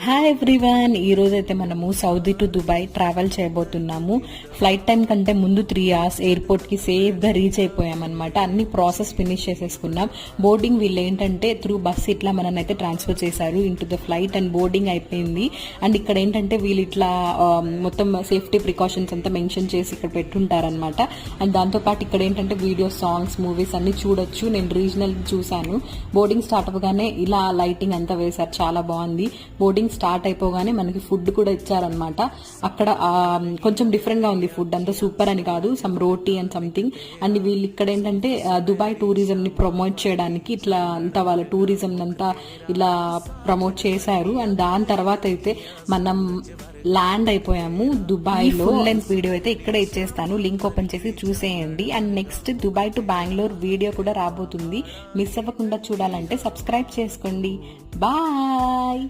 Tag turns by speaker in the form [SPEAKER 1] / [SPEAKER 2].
[SPEAKER 1] Hi everyone, ఈ రోజు అయితే మనము సౌదీ టు దుబాయ్ ట్రావెల్ చేయబోతున్నాము. ఫ్లైట్ టైం కంటే ముందు 3 hours ఎయిర్పోర్ట్ కి సేఫ్ గా రీచ్ అయిపోయామన్నమాట. అన్ని ప్రాసెస్ ఫినిష్ చేసేసుకున్నాం. బోర్డింగ్ వీళ్ళు ఏంటంటే త్రూ బస్ ఇట్లా మననైతే ట్రాన్స్ఫర్ చేశారు into the flight and boarding అయిపోయింది. అండ్ ఇక్కడ ఏంటంటే వీళ్ళు ఇట్లా మొత్తం సేఫ్టీ ప్రికాషన్స్ అంతా మెన్షన్ చేసి ఇక్కడ పెట్టుంటారనమాట. అండ్ దాంతో పాటు ఇక్కడ ఏంటంటే వీడియోస్, సాంగ్స్, మూవీస్ అన్ని చూడొచ్చు. నేను రీజనల్ చూసాను. బోర్డింగ్ స్టార్ట్ అవ్వగానే ఇలా లైటింగ్ అంతా వేశారు, చాలా బాగుంది. బోర్డింగ్ స్టార్ట్ అయిపోగానే మనకి ఫుడ్ కూడా ఇచ్చారనమాట. అక్కడ కొంచెం డిఫరెంట్ గా ఉంది ఫుడ్, అంతా సూపర్ అని కాదు, some roti and something. And వీళ్ళు ఇక్కడ ఏంటంటే దుబాయ్ టూరిజం ని ప్రమోట్ చేయడానికి ఇట్లా అంతా వాళ్ళ టూరిజం అంతా ఇలా ప్రమోట్ చేశారు. అండ్ దాని తర్వాత అయితే మనం ల్యాండ్ అయిపోయాము దుబాయ్ లో. ఫుల్ లెంత్ వీడియో అయితే ఇక్కడే ఇచ్చేస్తాను, లింక్ ఓపెన్ చేసి చూసేయండి. And next Dubai to Bengaluru video కూడా రాబోతుంది. మిస్ అవ్వకుండా చూడాలంటే సబ్స్క్రైబ్ చేసుకోండి. బాయ్.